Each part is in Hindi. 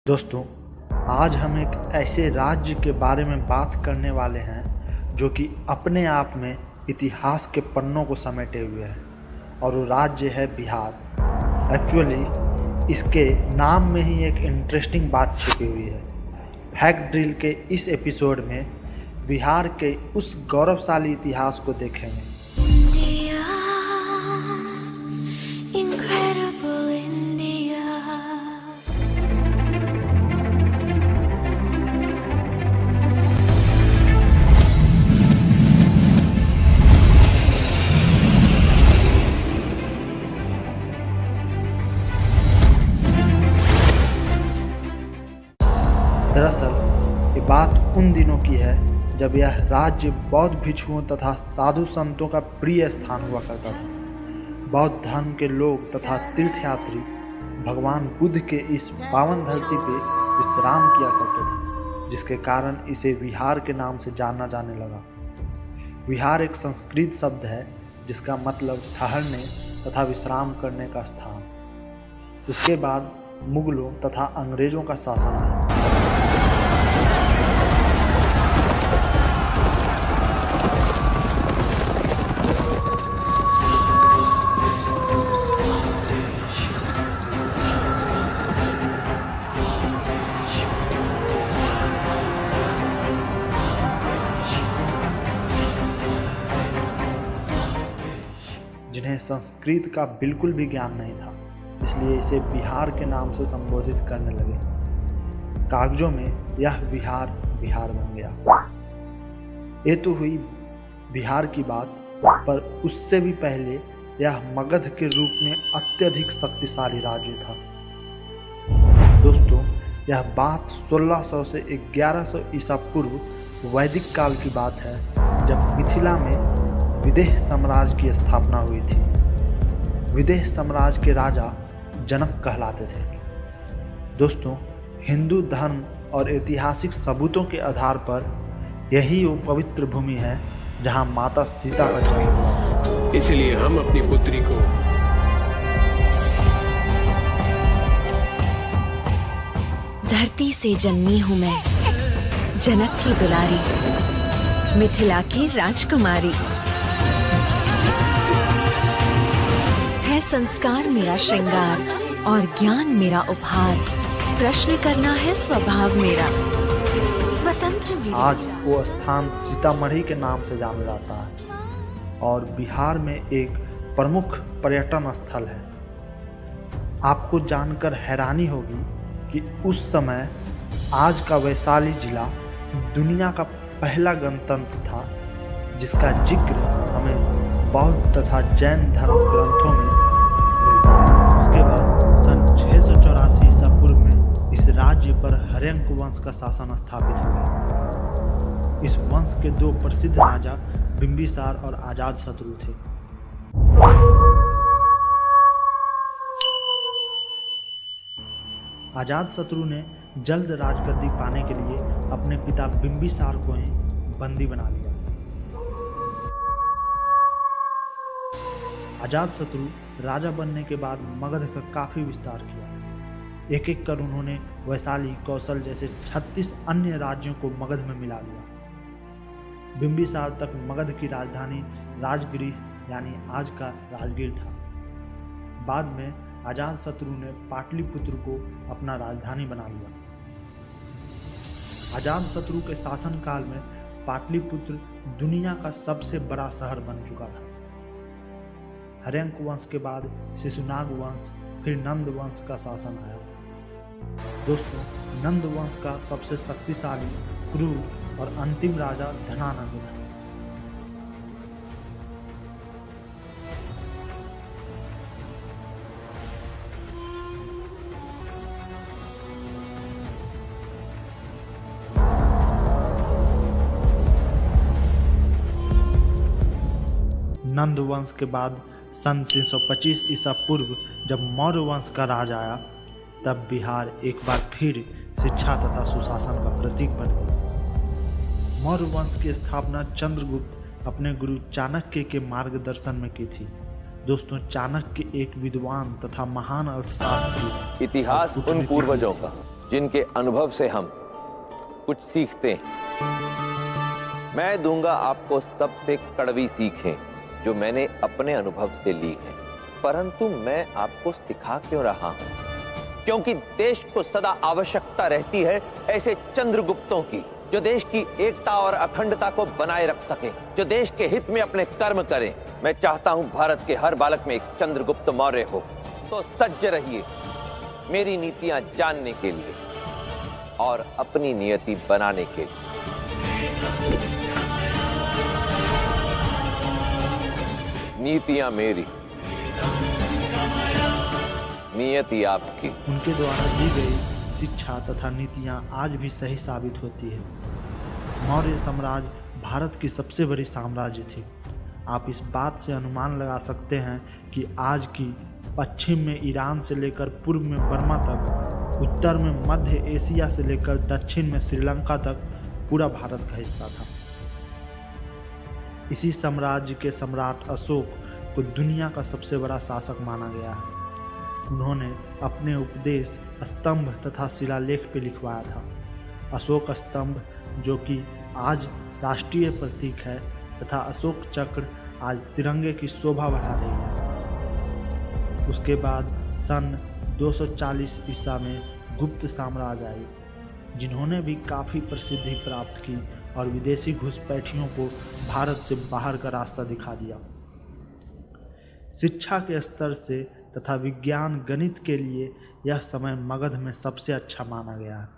दोस्तों, आज हम एक ऐसे राज्य के बारे में बात करने वाले हैं जो कि अपने आप में इतिहास के पन्नों को समेटे हुए है और वो राज्य है बिहार। एक्चुअली इसके नाम में ही एक इंटरेस्टिंग बात छिपी हुई है। फैक्ट ड्रिल के इस एपिसोड में बिहार के उस गौरवशाली इतिहास को देखेंगे। India, incredible India. दरअसल ये बात उन दिनों की है जब यह राज्य बौद्ध भिक्षुओं तथा साधु संतों का प्रिय स्थान हुआ करता था। बौद्ध धर्म के लोग तथा तीर्थयात्री भगवान बुद्ध के इस पावन धरती पे विश्राम किया करते थे, जिसके कारण इसे विहार के नाम से जाना जाने लगा। विहार एक संस्कृत शब्द है जिसका मतलब ठहरने तथा विश्राम करने का स्थान। उसके बाद मुगलों तथा अंग्रेजों का शासन आया। जिन्हें संस्कृत का बिल्कुल भी ज्ञान नहीं था, इसलिए इसे बिहार के नाम से संबोधित करने लगे। कागजों में यह बिहार बन गया। ये तो हुई बिहार की बात, पर उससे भी पहले यह मगध के रूप में अत्यधिक शक्तिशाली राज्य था। दोस्तों, यह बात 1600 से 1100 ईसा पूर्व वैदिक काल की बात है, जब मिथिला में विदेह साम्राज्य की स्थापना हुई थी। विदेह साम्राज्य के राजा जनक कहलाते थे। दोस्तों, हिंदू धर्म और ऐतिहासिक सबूतों के आधार पर यही वो पवित्र भूमि है जहां माता सीता का जन्म हुआ। इसलिए हम अपनी पुत्री को धरती से जन्मी हूँ मैं, जनक की दुलारी, मिथिला की राजकुमारी। है संस्कार मेरा श्रृंगार और ज्ञान मेरा उपहार। प्रश्न करना है स्वभाव मेरा, स्वतंत्र मेरी आज वो स्थान सीतामढ़ी के नाम से जाना जाता है और बिहार में एक प्रमुख पर्यटन स्थल है। आपको जानकर हैरानी होगी कि उस समय आज का वैशाली जिला दुनिया का पहला गणतंत्र था, जिसका जिक्र हमें बौद्ध तथा जैन धर्म ग्रंथों में मिलता है। उसके बाद सन 684 ईसा पूर्व में इस राज्य पर हर्यंक वंश का शासन स्थापित हुआ। इस वंश के दो प्रसिद्ध राजा बिंबिसार और अजातशत्रु थे। अजातशत्रु ने जल्द राजगद्दी पाने के लिए अपने पिता बिंबिसार को ही बंदी बना लिया। अजातशत्रु राजा बनने के बाद मगध का काफी विस्तार किया। एक एक कर उन्होंने वैशाली, कौशल जैसे 36 अन्य राज्यों को मगध में मिला लिया। बिंबिसार तक मगध की राजधानी राजगिरी यानी आज का राजगीर था। बाद में अजातशत्रु ने पाटलिपुत्र को अपना राजधानी बना लिया। अजातशत्रु के शासनकाल में पाटलिपुत्र दुनिया का सबसे बड़ा शहर बन चुका था। हर्यंक वंश के बाद शिशुनाग वंश, फिर नंद वंश का शासन आया। दोस्तों, नंद वंश का सबसे शक्तिशाली, क्रूर और अंतिम राजा धनानंद था। नंद वंश के बाद सन 325 ईसा पूर्व जब मौर्य वंश का राज आया, तब बिहार एक बार फिर शिक्षा तथा सुशासन का प्रतीक बन गया। मौर्य वंश की स्थापना चंद्रगुप्त अपने गुरु चाणक्य के मार्गदर्शन में की थी। दोस्तों, चाणक्य एक विद्वान तथा महान अर्थशास्त्री। इतिहास उन पूर्वजों का जिनके अनुभव से हम कुछ सीखते हैं। मैं दूंगा आपको सबसे कड़वी सीखें जो मैंने अपने अनुभव से ली है, परंतु मैं आपको सिखा क्यों रहा हूं? क्योंकि देश को सदा आवश्यकता रहती है ऐसे चंद्रगुप्तों की, जो देश की एकता और अखंडता को बनाए रख सके, जो देश के हित में अपने कर्म करें। मैं चाहता हूं भारत के हर बालक में एक चंद्रगुप्त मौर्य हो। तो सज्ज रहिए मेरी नीतियां जानने के लिए और अपनी नियति बनाने के लिए। नीतियां मेरी, नियति आपकी। उनके द्वारा दी गई शिक्षा तथा नीतियां आज भी सही साबित होती है। मौर्य साम्राज्य भारत की सबसे बड़ी साम्राज्य थी। आप इस बात से अनुमान लगा सकते हैं कि आज की पश्चिम में ईरान से लेकर पूर्व में बर्मा तक, उत्तर में मध्य एशिया से लेकर दक्षिण में श्रीलंका तक पूरा भारत का हिस्सा था। इसी साम्राज्य के सम्राट अशोक को दुनिया का सबसे बड़ा शासक माना गया है। उन्होंने अपने उपदेश स्तंभ तथा शिलालेख पे लिखवाया था। अशोक स्तंभ जो कि आज राष्ट्रीय प्रतीक है तथा अशोक चक्र आज तिरंगे की शोभा बढ़ा रही है। उसके बाद सन 240 ईसा में गुप्त साम्राज्य आई, जिन्होंने भी काफ़ी प्रसिद्धि प्राप्त की और विदेशी घुसपैठियों को भारत से बाहर का रास्ता दिखा दिया। शिक्षा के स्तर से तथा विज्ञान गणित के लिए यह समय मगध में सबसे अच्छा माना गया है।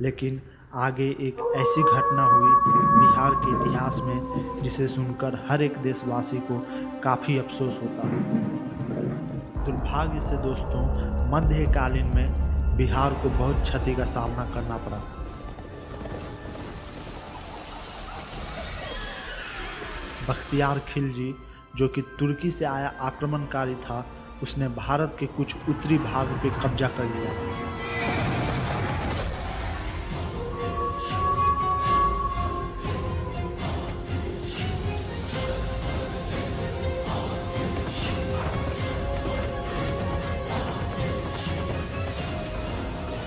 लेकिन आगे एक ऐसी घटना हुई बिहार के इतिहास में जिसे सुनकर हर एक देशवासी को काफ़ी अफसोस होता है। दुर्भाग्य से दोस्तों, मध्यकालीन में बिहार को बहुत क्षति का सामना करना पड़ा। बख्तियार खिलजी जो कि तुर्की से आया आक्रमणकारी था, उसने भारत के कुछ उत्तरी भाग पे कब्जा कर लिया।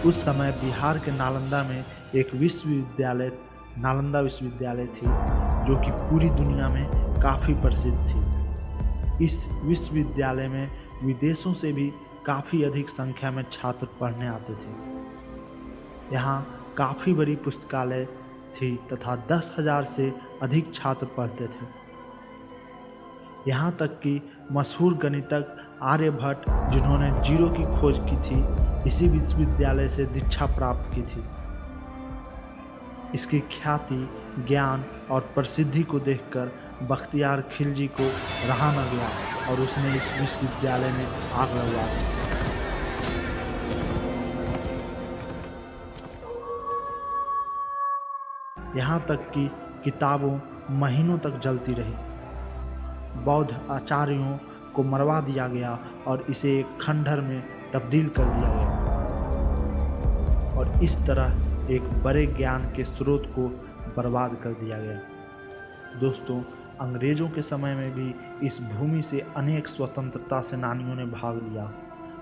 उस समय बिहार के नालंदा में एक नालंदा विश्वविद्यालय थी, जो कि पूरी दुनिया में काफ़ी प्रसिद्ध थी। इस विश्वविद्यालय में विदेशों से भी काफ़ी अधिक संख्या में छात्र पढ़ने आते थे। यहाँ काफ़ी बड़ी पुस्तकालय थी तथा 10,000 से अधिक छात्र पढ़ते थे। यहाँ तक कि मशहूर गणितज्ञ आर्यभट्ट, जिन्होंने जीरो की खोज की थी, इसी विश्वविद्यालय से दीक्षा प्राप्त की थी। इसकी ख्याति, ज्ञान और प्रसिद्धि को देखकर बख्तियार खिलजी को रहा न गया और उसने इस विश्वविद्यालय में आग लगवा दी। यहाँ तक कि किताबों महीनों तक जलती रही। बौद्ध आचार्यों को मरवा दिया गया और इसे एक खंडहर में तब्दील कर दिया गया और इस तरह एक बड़े ज्ञान के स्रोत को बर्बाद कर दिया गया। दोस्तों, अंग्रेजों के समय में भी इस भूमि से अनेक स्वतंत्रता सेनानियों ने भाग लिया।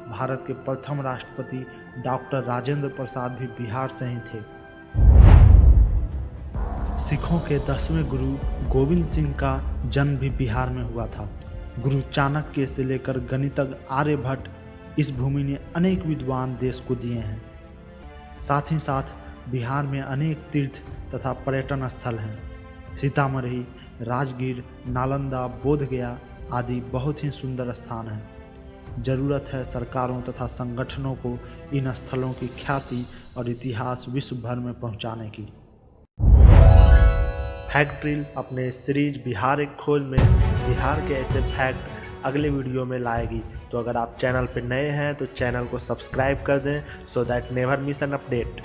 भारत के प्रथम राष्ट्रपति डॉक्टर राजेंद्र प्रसाद भी बिहार से ही थे। सिखों के 10वें गुरु गोविंद सिंह का जन्म भी बिहार में हुआ था। गुरु चाणक्य से लेकर गणितज्ञ आर्यभट्ट, इस भूमि ने अनेक विद्वान देश को दिए हैं। साथ ही साथ बिहार में अनेक तीर्थ तथा पर्यटन स्थल हैं। सीतामढ़ी, राजगीर, नालंदा, बोधगया आदि बहुत ही सुंदर स्थान हैं। जरूरत है सरकारों तथा संगठनों को इन स्थलों की ख्याति और इतिहास विश्व भर में पहुंचाने की। फैक्ट ड्रिल अपने सीरीज बिहार एक खोज में बिहार के ऐसे फैक्ट अगले वीडियो में लाएगी। तो अगर आप चैनल पर नए हैं तो चैनल को सब्सक्राइब कर दें, so that never miss an update.